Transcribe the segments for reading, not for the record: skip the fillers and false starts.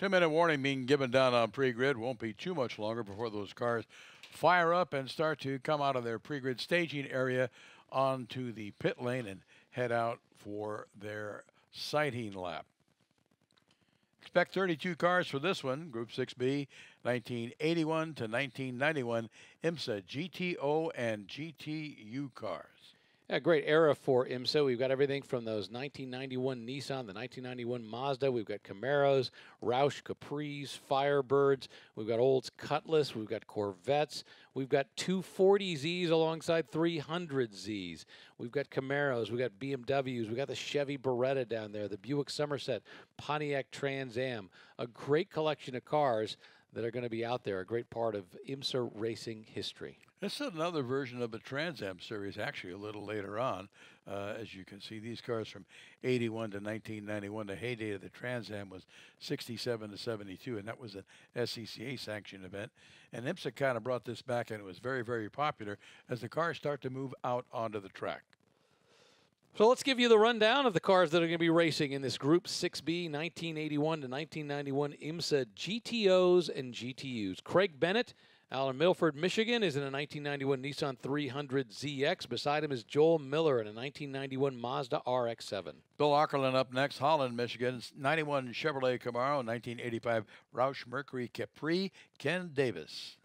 2-minute warning being given down on pre-grid. Won't be too much longer before those cars fire up and start to come out of their pre-grid staging area onto the pit lane and head out for their sighting lap. Expect 32 cars for this one, Group 6B, 1981 to 1991 IMSA GTO and GTU cars. A great era for IMSA. We've got everything from those 1991 Nissan, the 1991 Mazda. We've got Camaros, Roush Capris, Firebirds. We've got Olds Cutlass. We've got Corvettes. We've got 240Zs alongside 300Zs. We've got Camaros. We've got BMWs. We've got the Chevy Beretta down there, the Buick Somerset, Pontiac Trans Am. A great collection of cars that are going to be out there, a great part of IMSA racing history. This is another version of the Trans Am series, actually a little later on. As you can see, these cars from 81 to 1991, the heyday of the Trans Am was 67 to 72, and that was an SCCA sanctioned event. And IMSA kind of brought this back, and it was very, very popular as the cars start to move out onto the track. So let's give you the rundown of the cars that are going to be racing in this Group 6B 1981 to 1991 IMSA GTOs and GTUs. Craig Bennett out of Milford, Michigan, is in a 1991 Nissan 300ZX. Beside him is Joel Miller in a 1991 Mazda RX-7. Bill Ackerland up next, Holland, Michigan, 91 Chevrolet Camaro, 1985 Roush Mercury Capri, Ken Davis.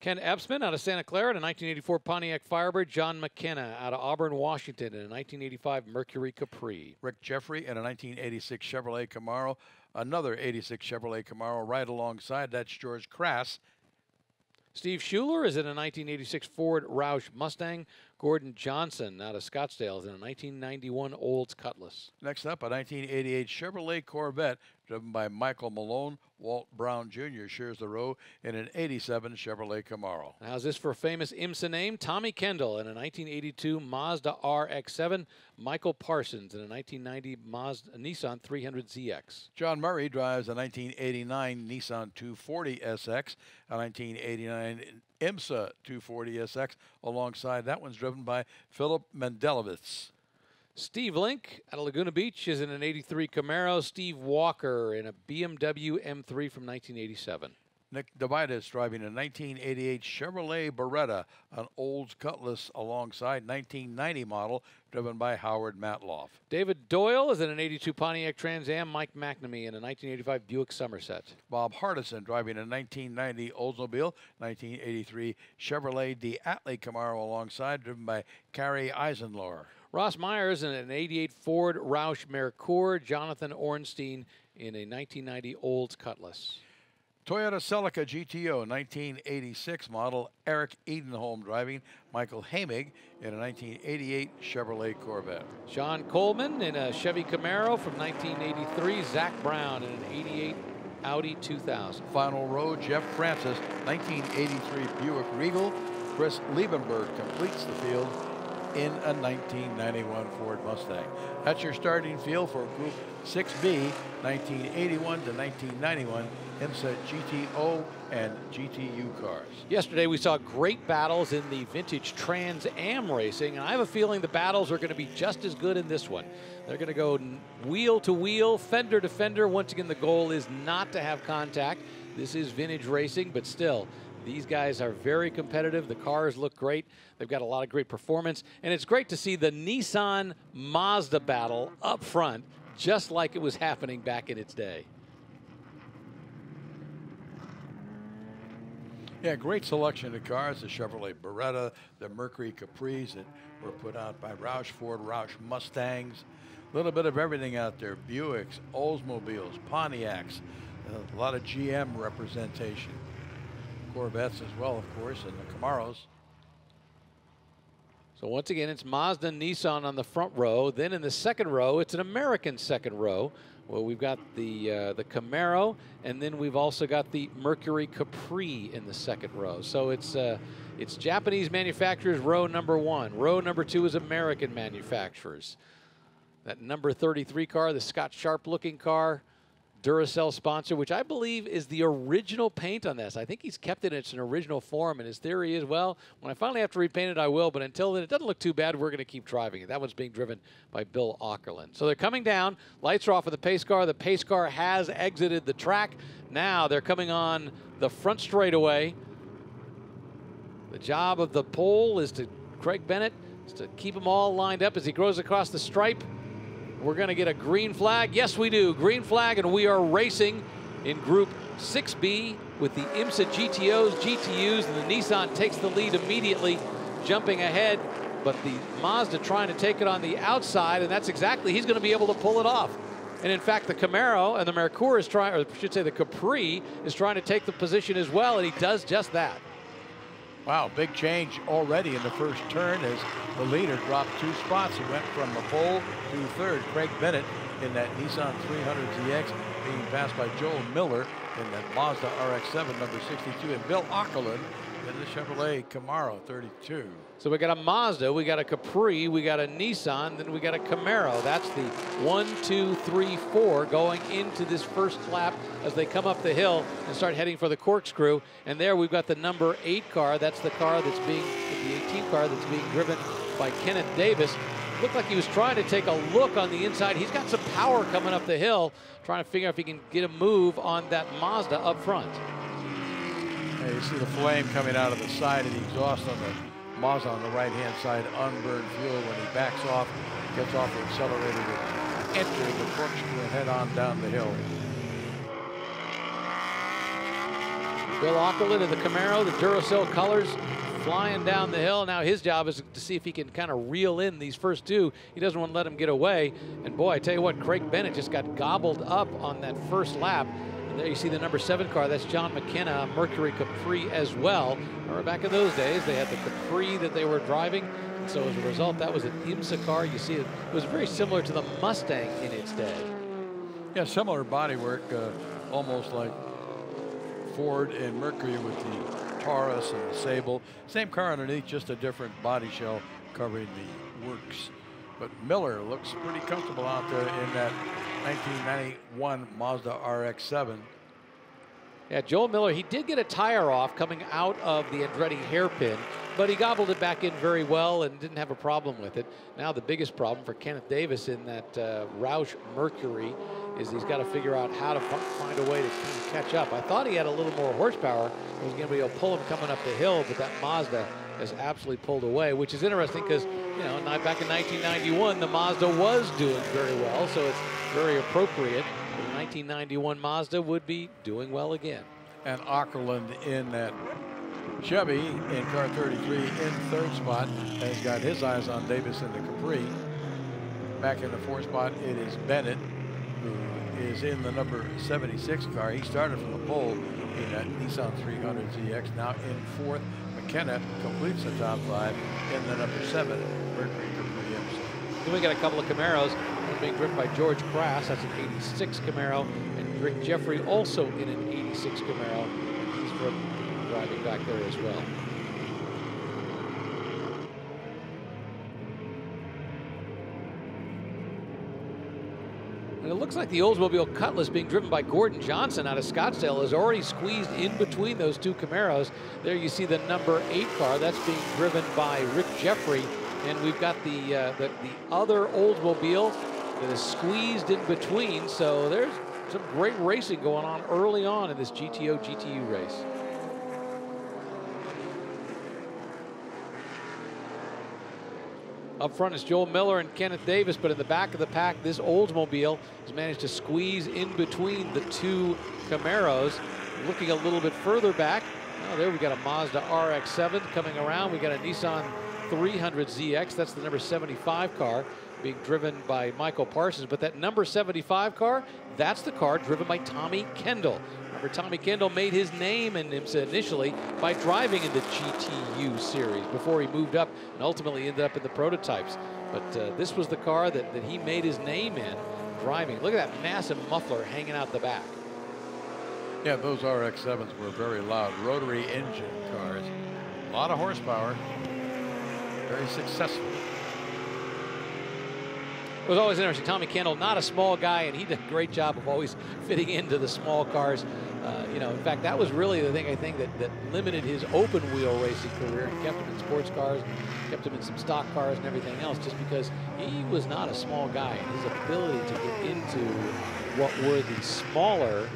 Ken Epsman out of Santa Clara in a 1984 Pontiac Firebird. John McKenna out of Auburn, Washington in a 1985 Mercury Capri. Rick Jeffrey in a 1986 Chevrolet Camaro. Another 86 Chevrolet Camaro right alongside. That's George Crass. Steve Schuler is in a 1986 Ford Roush Mustang. Gordon Johnson out of Scottsdale is in a 1991 Olds Cutlass. Next up, a 1988 Chevrolet Corvette driven by Michael Malone. Walt Brown Jr. shares the row in an 87 Chevrolet Camaro. How's this for a famous IMSA name? Tommy Kendall in a 1982 Mazda RX-7. Michael Parsons in a 1990 Nissan 300ZX. John Murray drives a 1989 Nissan 240SX, a 1989 IMSA 240SX. Alongside that one's driven by Philip Mendelowitz. Steve Link out of Laguna Beach is in an 83 Camaro. Steve Walker in a BMW M3 from 1987. Nick Davidas driving a 1988 Chevrolet Beretta, an Olds Cutlass alongside 1990 model driven by Howard Matloff. David Doyle is in an 82 Pontiac Trans Am. Mike McNamee in a 1985 Buick Somerset. Bob Hardison driving a 1990 Oldsmobile, 1983 Chevrolet D'Atley Camaro alongside driven by Carrie Eisenlohr. Ross Myers in an 88 Ford Roush Mercure. Jonathan Ornstein in a 1990 Olds Cutlass. Toyota Celica GTO 1986 model, Eric Edenholm driving, Michael Hamig in a 1988 Chevrolet Corvette. Sean Coleman in a Chevy Camaro from 1983, Zach Brown in an 88 Audi 2000. Final row, Jeff Francis, 1983 Buick Regal. Chris Liebenberg completes the field in a 1991 Ford Mustang. That's your starting field for Group 6B, 1981 to 1991 IMSA GTO and GTU cars. Yesterday we saw great battles in the vintage Trans Am racing, and I have a feeling the battles are going to be just as good in this one. They're going to go wheel to wheel, fender to fender. Once again, the goal is not to have contact. This is vintage racing, but still, these guys are very competitive. The cars look great. They've got a lot of great performance, and it's great to see the Nissan Mazda battle up front, just like it was happening back in its day. Yeah, great selection of cars. The Chevrolet Beretta, the Mercury Capris that were put out by Roush Ford, Roush Mustangs. A little bit of everything out there. Buicks, Oldsmobiles, Pontiacs, a lot of GM representation. Corvettes as well, of course, and the Camaros. So once again, it's Mazda and Nissan on the front row. Then in the second row, it's an American second row. Well, we've got the Camaro, and then we've also got the Mercury Capri in the second row. So it's Japanese manufacturers, row number one. Row number two is American manufacturers. That number 33 car, the Scott Sharp looking car, Duracell sponsor, which I believe is the original paint on this. I think he's kept it in its original form, and his theory is, well, when I finally have to repaint it, I will, but until then, it doesn't look too bad. We're going to keep driving it. That one's being driven by Bill Aukerland. So they're coming down. Lights are off of the pace car. The pace car has exited the track. Now they're coming on the front straightaway. The job of the pole is to Craig Bennett is to keep them all lined up as he goes across the stripe. We're going to get a green flag. Yes, we do. Green flag, and we are racing in Group 6B with the IMSA GTOs, GTUs, and the Nissan takes the lead immediately, jumping ahead. But the Mazda trying to take it on the outside, and that's exactly, he's going to be able to pull it off. And in fact, the Camaro and the Mercure is trying, or I should say the Capri is trying to take the position as well, and he does just that. Wow, big change already in the first turn as the leader dropped 2 spots. He went from the pole to third. Craig Bennett in that Nissan 300ZX being passed by Joel Miller in that Mazda RX-7 number 62, and Bill Aukerland in the Chevrolet Camaro 32. So we got a Mazda, we got a Capri, we got a Nissan, then we got a Camaro. That's the 1, 2, 3, 4 going into this first lap as they come up the hill and start heading for the corkscrew. And there we've got the number 8 car. That's the car that's being, the 18 car that's being driven by Kenneth Davis. Looked like he was trying to take a look on the inside. He's got some power coming up the hill, trying to figure out if he can get a move on that Mazda up front. Yeah, you see the flame coming out of the side of the exhaust on the Mazda on the right-hand side, unburned fuel. When he backs off, gets off the accelerator to enter the corkscrew and head on down the hill. Bill Aukerland in the Camaro, the Duracell colors, flying down the hill. Now his job is to see if he can kind of reel in these first 2. He doesn't want to let them get away. And boy, I tell you what, Craig Bennett just got gobbled up on that first lap. And there you see the number 7 car. That's John McKenna, Mercury Capri as well. Remember back in those days, they had the Capri that they were driving. And so as a result, that was an IMSA car. You see it was very similar to the Mustang in its day. Yeah, similar bodywork, almost like Ford and Mercury with the Taurus and the Sable. Same car underneath, just a different body shell covering the works. But Miller looks pretty comfortable out there in that 1991 Mazda RX-7. Yeah, Joel Miller, he did get a tire off coming out of the Andretti hairpin, but he gobbled it back in very well and didn't have a problem with it. Now the biggest problem for Kenneth Davis in that Roush Mercury is he's got to figure out how to find a way to kind of catch up. I thought he had a little more horsepower. He was going to be able to pull him coming up the hill, but that Mazda has absolutely pulled away, which is interesting because, you know, back in 1991, the Mazda was doing very well, so it's very appropriate. The 1991 Mazda would be doing well again. And Aukerland in that Chevy in car 33 in third spot has got his eyes on Davis in the Capri. Back in the 4th spot, it is Bennett, who is in the number 76 car. He started from the pole in that Nissan 300ZX. Now in 4th, McKenna completes the top 5 in the number 7 Mercury Capri IMSA. Then we got a couple of Camaros. One being driven by George Crass. That's an 86 Camaro. And Rick Jeffrey also in an 86 Camaro. And he's driving back there as well. And it looks like the Oldsmobile Cutlass being driven by Gordon Johnson out of Scottsdale is already squeezed in between those 2 Camaros. There you see the number 8 car. That's being driven by Rick Jeffrey. And we've got the other Oldsmobile that is squeezed in between. So there's some great racing going on early on in this GTO-GTU race. Up front is Joel Miller and Kenneth Davis, but in the back of the pack, this Oldsmobile has managed to squeeze in between the 2 Camaros. Looking a little bit further back, oh, there we got a Mazda RX-7 coming around. We got a Nissan 300ZX, that's the number 75 car, being driven by Michael Parsons. But that number 75 car, that's the car driven by Tommy Kendall. Remember, Tommy Kendall made his name in IMSA initially by driving in the GTU series before he moved up and ultimately ended up in the prototypes. But this was the car that he made his name in driving. Look at that massive muffler hanging out the back. Yeah, those RX-7s were very loud, rotary engine cars. A lot of horsepower, very successful. It was always interesting. Tommy Kendall, not a small guy, and he did a great job of always fitting into the small cars. You know, in fact, that was really the thing I think that limited his open wheel racing career and kept him in sports cars, kept him in some stock cars and everything else, just because he was not a small guy, and his ability to get into what were the smaller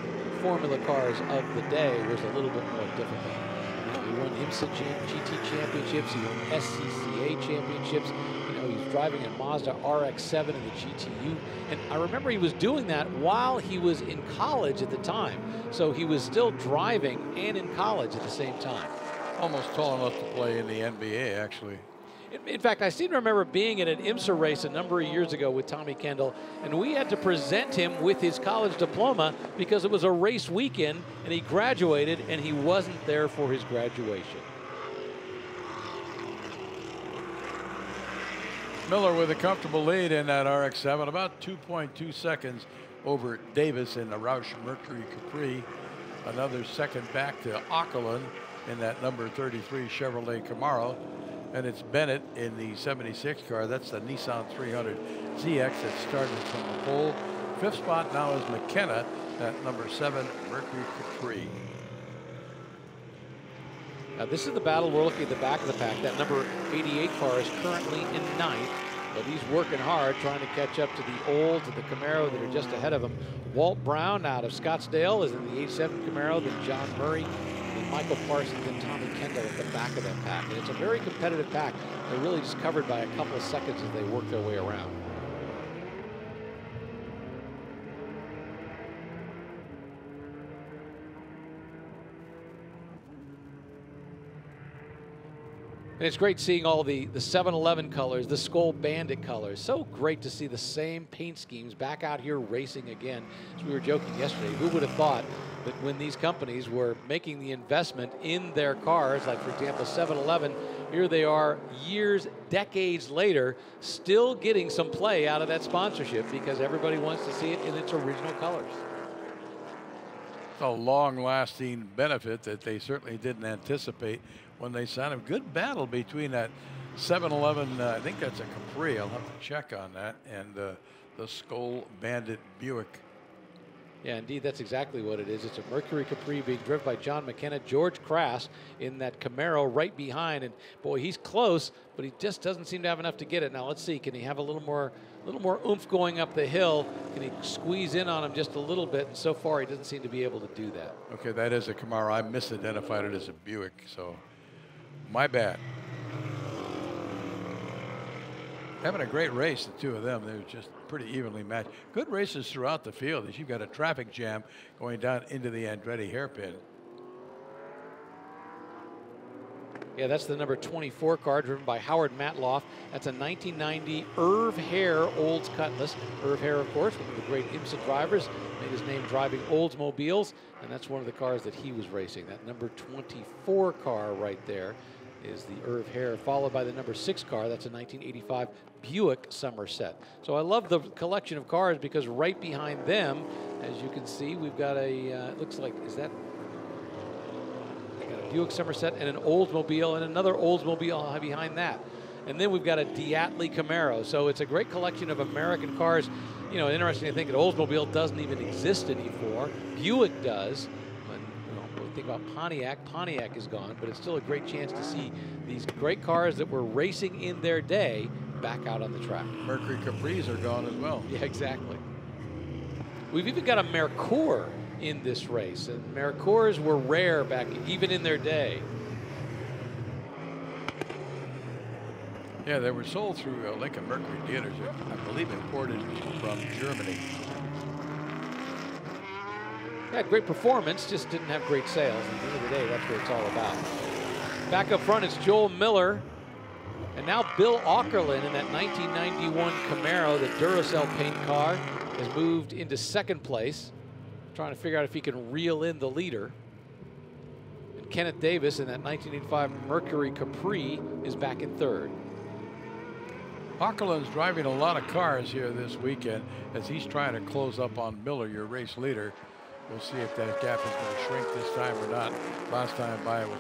formula cars of the day was a little bit more difficult. He won IMSA GT championships, he won SCCA championships. You know, he's driving a Mazda RX-7 in the GTU. And I remember he was doing that while he was in college at the time. So he was still driving and in college at the same time. Almost tall enough to play in the NBA, actually. In fact, I seem to remember being at an IMSA race a number of years ago with Tommy Kendall, and we had to present him with his college diploma because it was a race weekend, and he graduated, and he wasn't there for his graduation. Miller with a comfortable lead in that RX-7, about 2.2 seconds over Davis in the Roush Mercury Capri. Another second back to Auckland in that number 33 Chevrolet Camaro. And it's Bennett in the 76 car. That's the Nissan 300 ZX that started from the pole. Fifth spot now is McKenna, that number 7 Mercury Capri. Now this is the battle. We're looking at the back of the pack. That number 88 car is currently in 9th, but he's working hard trying to catch up to the Olds and the Camaro that are just ahead of him. Walt Brown out of Scottsdale is in the 87 Camaro, then John Murray, then Michael Parsons, and Tommy Kendall at the back of that pack. And it's a very competitive pack. They're really just covered by a couple of seconds as they work their way around. And it's great seeing all the 7-Eleven colors, the Skull Bandit colors. So great to see the same paint schemes back out here racing again. As we were joking yesterday, who would have thought that when these companies were making the investment in their cars, like for example 7-Eleven, here they are years, decades later, still getting some play out of that sponsorship because everybody wants to see it in its original colors. It's a long-lasting benefit that they certainly didn't anticipate when they signed him. Good battle between that 7-Eleven, I think that's a Capri, I'll have to check on that, and the Skull Bandit Buick. Yeah, indeed, that's exactly what it is. It's a Mercury Capri being driven by John McKenna, George Crass in that Camaro right behind, and boy, he's close, but he just doesn't seem to have enough to get it. Now let's see, can he have a little more oomph going up the hill? Can he squeeze in on him just a little bit? And so far, he doesn't seem to be able to do that. Okay, that is a Camaro. I misidentified it as a Buick, so my bad. Having a great race, the two of them. They're just pretty evenly matched. Good races throughout the field as you've got a traffic jam going down into the Andretti hairpin. Yeah, that's the number 24 car driven by Howard Matloff. That's a 1990 Irv Hare Olds Cutlass. Irv Hare, of course, one of the great IMSA drivers, made his name driving Oldsmobiles, and that's one of the cars that he was racing. That number 24 car right there is the Irv Hare, followed by the number 6 car. That's a 1985 Buick Somerset. So I love the collection of cars because right behind them, as you can see, we've got a, it looks like, is that Buick Somerset and an Oldsmobile and another Oldsmobile behind that. And then we've got a Diatley Camaro. So it's a great collection of American cars. You know, interesting to think that Oldsmobile doesn't even exist anymore. Buick does. When we think about Pontiac is gone, but it's still a great chance to see these great cars that were racing in their day back out on the track. Mercury Capris are gone as well. Yeah, exactly. We've even got a Mercour in this race, and Mercours were rare back even in their day. Yeah, they were sold through Lincoln Mercury dealers, I believe imported from Germany. Had great performance, just didn't have great sales. At the end of the day, that's what it's all about. Back up front, it's Joel Miller, and now Bill Aukerland in that 1991 Camaro, the Duracell paint car, has moved into second place, trying to figure out if he can reel in the leader. And Kenneth Davis in that 1985 Mercury Capri is back in third. Aukerland's driving a lot of cars here this weekend as he's trying to close up on Miller, your race leader. We'll see if that gap is going to shrink this time or not. Last time by it was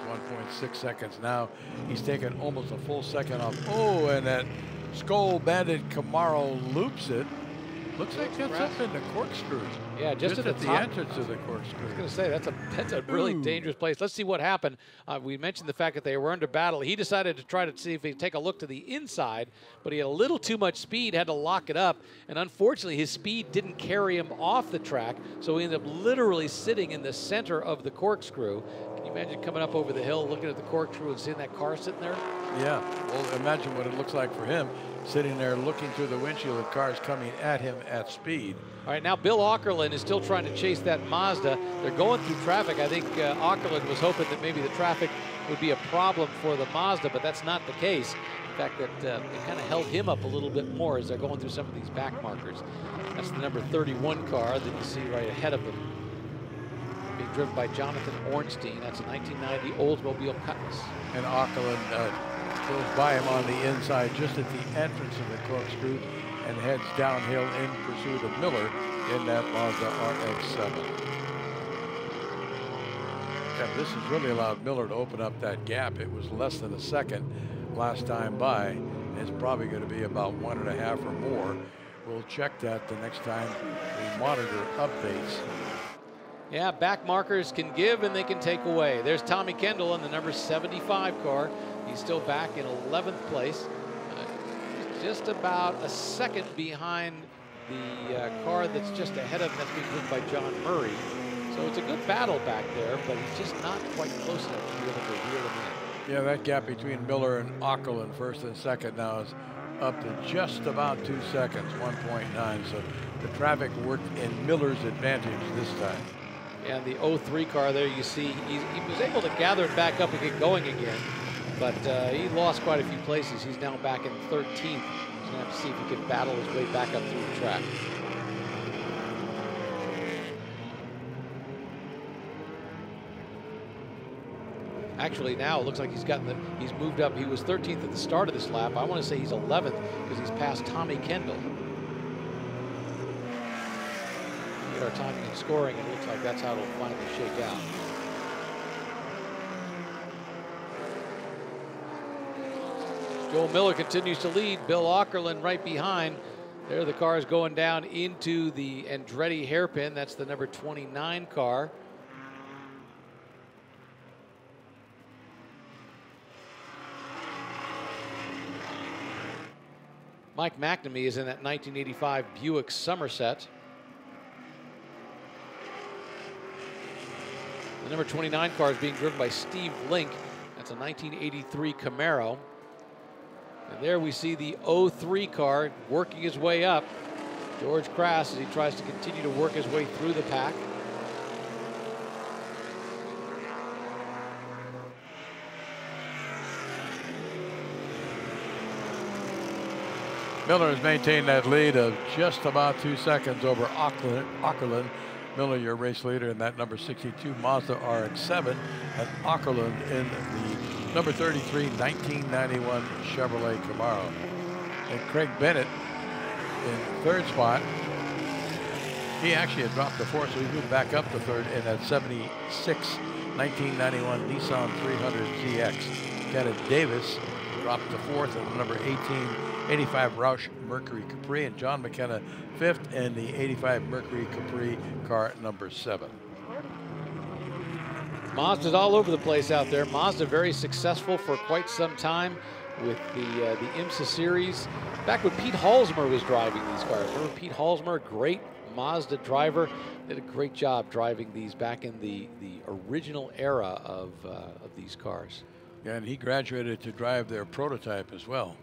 1.6 seconds. Now he's taken almost a full second off. Oh, and that Skull Bandit Camaro loops it. Looks like that's up in the corkscrew. Yeah, just at the the entrance of the corkscrew. I was going to say, that's a really dangerous place. Let's see what happened. We mentioned the fact that they were under battle. He decided to try to see if he could take a look to the inside, but he had a little too much speed, had to lock it up, and unfortunately his speed didn't carry him off the track, so he ended up literally sitting in the center of the corkscrew. Can you imagine coming up over the hill, looking at the corkscrew and seeing that car sitting there? Yeah, well, imagine what it looks like for him, sitting there looking through the windshield of cars coming at him at speed. All right, now Bill Aukerland is still trying to chase that Mazda. They're going through traffic. I think Aukerland was hoping that maybe the traffic would be a problem for the Mazda, but that's not the case. In fact, that it kind of held him up a little bit more as they're going through some of these back markers. That's the number 31 car that you see right ahead of them, being driven by Jonathan Ornstein. That's a 1990 Oldsmobile Cutlass. And Aukerland goes by him on the inside just at the entrance of the corkscrew and heads downhill in pursuit of Miller in that Mazda RX-7. Yeah, this has really allowed Miller to open up that gap. It was less than a second last time by. It's probably going to be about 1.5 or more. We'll check that the next time we monitor updates. Yeah, back markers can give and they can take away. There's Tommy Kendall in the number 75 car. He's still back in 11th place. Just about a second behind the car that's just ahead of him, that's being driven by John Murray. So it's a good battle back there, but he's just not quite close enough to be able to reel him in. Yeah, that gap between Miller and Aukerland, first and second, now is up to just about 2 seconds, 1.9. So the traffic worked in Miller's advantage this time. Yeah, the 03 car there, you see, he was able to gather it back up and get going again. But he lost quite a few places. He's now back in 13th. He's going to have to see if he can battle his way back up through the track. Actually, now it looks like he's moved up. He was 13th at the start of this lap. I want to say he's 11th because he's passed Tommy Kendall. Get our timing and scoring, and it looks like that's how it'll finally shake out. Joel Miller continues to lead. Bill Aukerland right behind. There the cars going down into the Andretti hairpin. That's the number 29 car. Mike McNamee is in that 1985 Buick Somerset. The number 29 car is being driven by Steve Link. That's a 1983 Camaro. And there we see the 03 car working his way up. George Crass as he tries to continue to work his way through the pack. Miller has maintained that lead of just about 2 seconds over Aukerland. Miller, your race leader in that number 62 Mazda RX-7, and Aukerland in the number 33 1991 Chevrolet Camaro. And Craig Bennett in third spot. He actually had dropped to fourth, so he moved back up to third in that 76 1991 Nissan 300ZX. Kenneth Davis dropped to fourth in the number 85 Roush Mercury Capri, and John McKenna fifth in the 85 Mercury Capri car number 7. Mazda's all over the place out there. Mazda very successful for quite some time with the IMSA series. Back when Pete Halsmer was driving these cars. Remember Pete Halsmer, great Mazda driver, did a great job driving these back in the original era of these cars. Yeah, and he graduated to drive their prototype as well.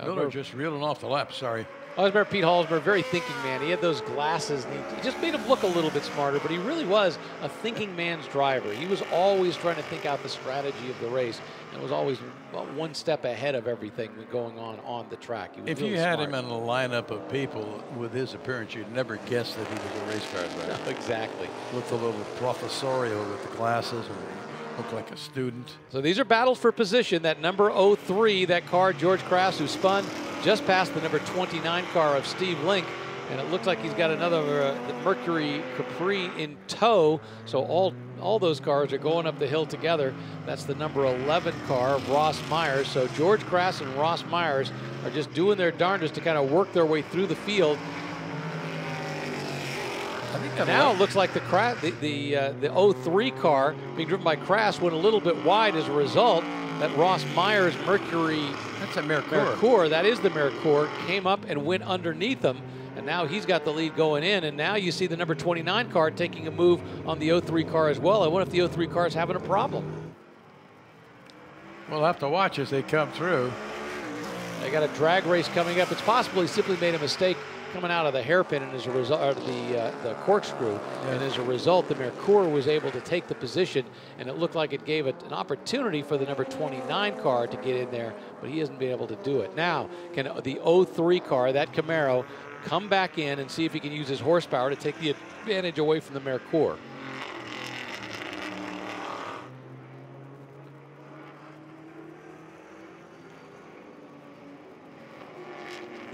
Miller just reeling off the lap, sorry. I remember Pete Halsmer, very thinking man. He had those glasses. And he just made him look a little bit smarter, but he really was a thinking man's driver. He was always trying to think out the strategy of the race and was always one step ahead of everything going on the track. If you had him in a lineup of people with his appearance, you'd never guess that he was a race car driver. No, exactly. Looked a little professorial with the glasses, and looked like a student. So these are battles for position. That number 03, that car, George Crass, who spun just past the number 29 car of Steve Link. And it looks like he's got another Mercury Capri in tow. So all those cars are going up the hill together. That's the number 11 car of Ross Myers. So George Crass and Ross Myers are just doing their darndest to kind of work their way through the field. Now it looks like the 03 car being driven by Crass went a little bit wide as a result. That Ross Myers Mercury, that's a Mercure. Mercure, that is the Mercure, came up and went underneath him. And now he's got the lead going in. And now you see the number 29 car taking a move on the 03 car as well. I wonder if the 03 car is having a problem. We'll have to watch as they come through. They got a drag race coming up. It's possible he simply made a mistake coming out of the hairpin and as a result, or the corkscrew, and as a result, the Mercure was able to take the position, and it looked like it gave it an opportunity for the number 29 car to get in there, but he hasn't been able to do it. Now, can the 03 car, that Camaro, come back in and see if he can use his horsepower to take the advantage away from the Mercure?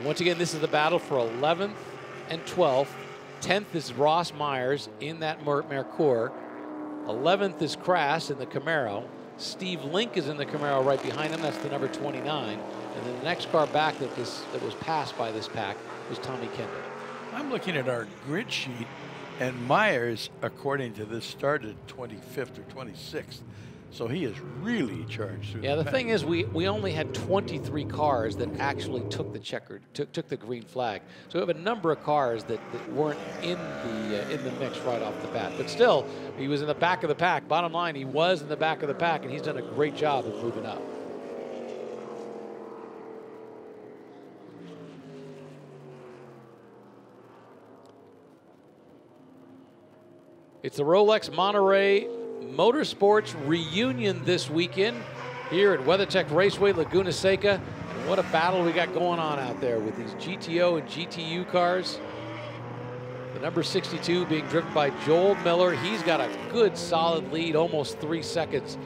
Once again, this is the battle for 11th and 12th. 10th is Ross Myers in that Mercure. 11th is Crass in the Camaro. Steve Link is in the Camaro right behind him. That's the number 29. And then the next car back that was passed by this pack was Tommy Kendall. I'm looking at our grid sheet, and Myers, according to this, started 25th or 26th. So he is really charged through. Yeah, the thing is, we only had 23 cars that actually took the green flag. So we have a number of cars that weren't in the mix right off the bat. But still, he was in the back of the pack. Bottom line, he was in the back of the pack, and he's done a great job of moving up. It's the Rolex Monterey Motorsports reunion this weekend here at WeatherTech Raceway, Laguna Seca. And what a battle we got going on out there with these GTO and GTU cars. The number 62 being driven by Joel Miller. He's got a good solid lead, almost 3 seconds.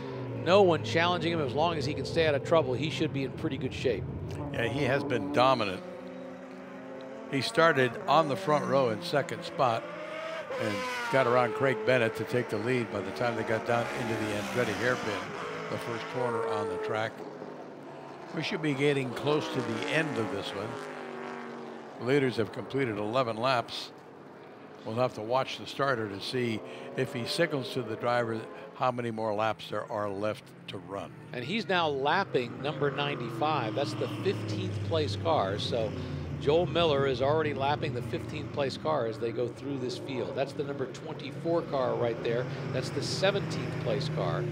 No one challenging him. As long as he can stay out of trouble, he should be in pretty good shape. Yeah, he has been dominant. He started on the front row in second spot and got around Craig Bennett to take the lead by the time they got down into the Andretti hairpin, the first corner on the track. We should be getting close to the end of this one. The leaders have completed 11 laps. We'll have to watch the starter to see if he signals to the driver how many more laps there are left to run. And he's now lapping number 95. That's the 15th place car. So Joel Miller is already lapping the 15th place car as they go through this field. That's the number 24 car right there. That's the 17th place car.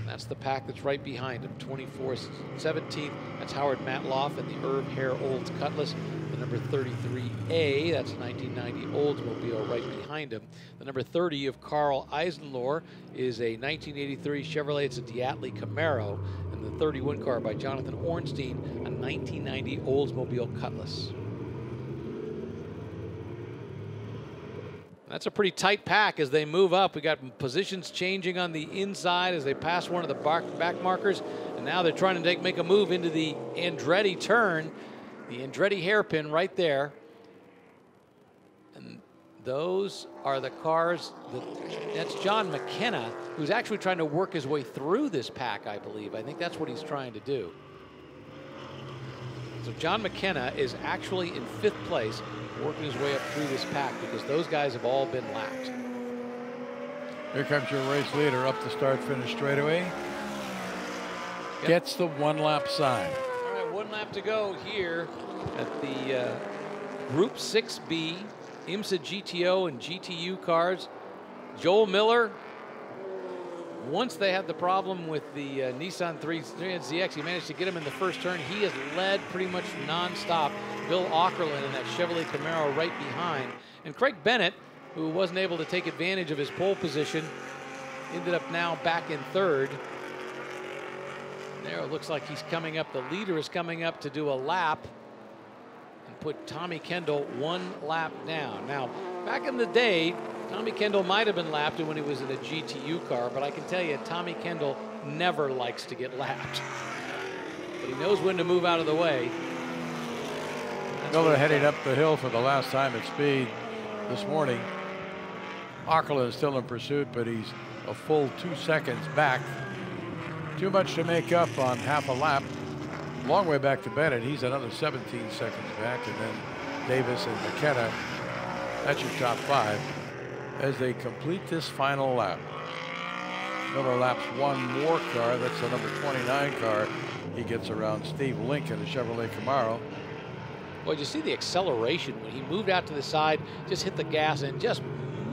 That's the pack that's right behind him. 24th, 17th. That's Howard Matloff and the Irv Hare Olds Cutlass. The number 33A, that's 1990 Oldsmobile right behind him. The number 30 of Carl Eisenlohr is a 1983 Chevrolet. It's a Diatley Camaro. And the 31 car by Jonathan Ornstein, a 1990 Oldsmobile Cutlass. That's a pretty tight pack as they move up. We got positions changing on the inside as they pass one of the back markers. And now they're trying to make a move into the Andretti turn. The Andretti hairpin right there. And those are the cars. That's John McKenna, who's actually trying to work his way through this pack, I believe. I think that's what he's trying to do. So John McKenna is actually in 5th place, working his way up through this pack because those guys have all been lapped. Here comes your race leader up the start-finish straightaway. Yep. Gets the 1-lap sign. All right, 1 lap to go here at the Group 6B IMSA GTO and GTU cars. Joel Miller, once they had the problem with the Nissan 300ZX, he managed to get him in the first turn. He has led pretty much nonstop. Bill Aukerland in that Chevrolet Camaro right behind. And Craig Bennett, who wasn't able to take advantage of his pole position, ended up now back in 3rd. There it looks like he's coming up. The leader is coming up to do a lap and put Tommy Kendall 1 lap down. Now, back in the day, Tommy Kendall might have been lapped when he was in a GTU car, but I can tell you, Tommy Kendall never likes to get lapped. But he knows when to move out of the way. Miller heading up the hill for the last time at speed this morning. Ockerlund is still in pursuit, but he's a full 2 seconds back. Too much to make up on half a lap. Long way back to Bennett. He's another 17 seconds back, and then Davis and McKenna. That's your top 5 as they complete this final lap. Miller laps one more car. That's the number 29 car. He gets around Steve Lincoln, a Chevrolet Camaro. Well, you see the acceleration when he moved out to the side, just hit the gas and just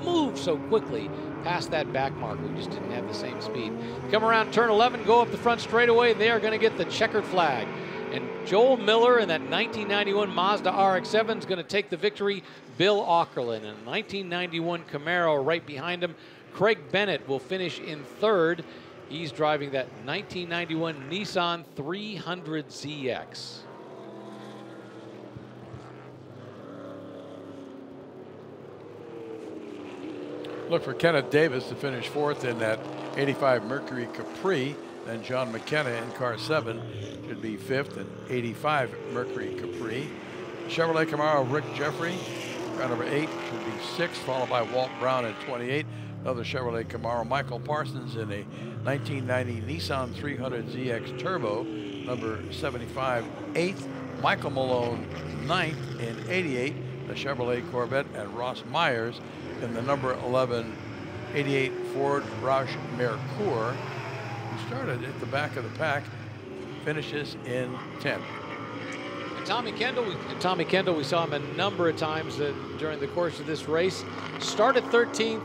moved so quickly past that back marker. He just didn't have the same speed. Come around turn 11, go up the front straightaway. They are going to get the checkered flag. And Joel Miller in that 1991 Mazda RX-7 is going to take the victory. Bill Ockerlund in a 1991 Camaro right behind him. Craig Bennett will finish in third. He's driving that 1991 Nissan 300ZX. Look for Kenneth Davis to finish fourth in that 85 Mercury Capri. Then John McKenna in car 7 should be fifth in 85 Mercury Capri. Chevrolet Camaro Rick Jeffrey, car number 8, should be sixth, followed by Walt Brown at 28. Another Chevrolet Camaro, Michael Parsons in a 1990 Nissan 300ZX Turbo, number 75, 8th. Michael Malone, 9th in 88, the Chevrolet Corvette, and Ross Myers in the number 11, 88 Ford Roush Mercour, who started at the back of the pack, finishes in 10th. And Tommy Kendall, we saw him a number of times during the course of this race. Started 13th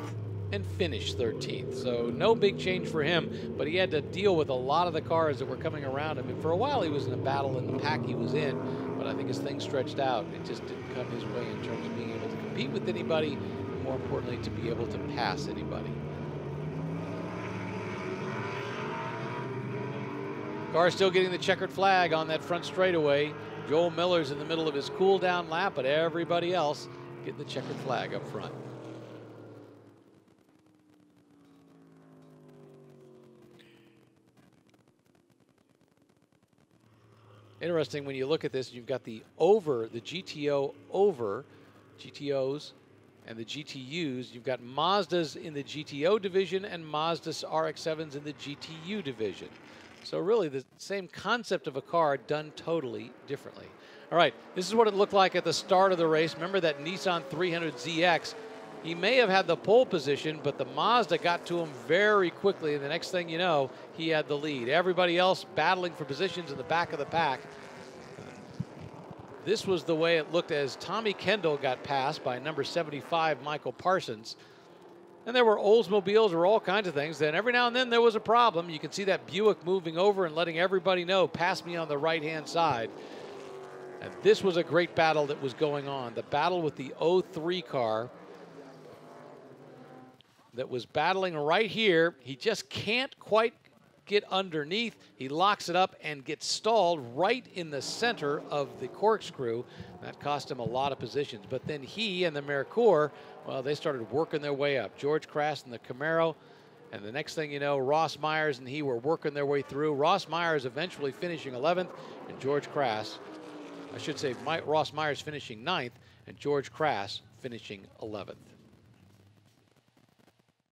and finished 13th, so no big change for him, but he had to deal with a lot of the cars that were coming around him. And for a while he was in a battle in the pack he was in, but I think as things stretched out, it just didn't come his way in terms of being able to compete with anybody, and more importantly, to be able to pass anybody. Car still getting the checkered flag on that front straightaway. Joel Miller's in the middle of his cool down lap, but everybody else getting the checkered flag up front. Interesting when you look at this, you've got the GTO over, GTOs and the GTUs. You've got Mazdas in the GTO division and Mazda's RX-7s in the GTU division. So really the same concept of a car done totally differently. All right, this is what it looked like at the start of the race. Remember that Nissan 300ZX? He may have had the pole position, but the Mazda got to him very quickly, and the next thing you know, he had the lead. Everybody else battling for positions in the back of the pack. This was the way it looked as Tommy Kendall got passed by number 75, Michael Parsons. And there were Oldsmobiles or all kinds of things. Then every now and then there was a problem. You can see that Buick moving over and letting everybody know, pass me on the right-hand side. And this was a great battle that was going on. The battle with the 03 car that was battling right here. He just can't quite get underneath. He locks it up and gets stalled right in the center of the corkscrew. That cost him a lot of positions. But then he and the Mercour, well, they started working their way up. George Crass and the Camaro. And the next thing you know, Ross Myers and he were working their way through. Ross Myers eventually finishing 11th, and George Crass, I should say Ross Myers finishing 9th, and George Crass finishing 11th.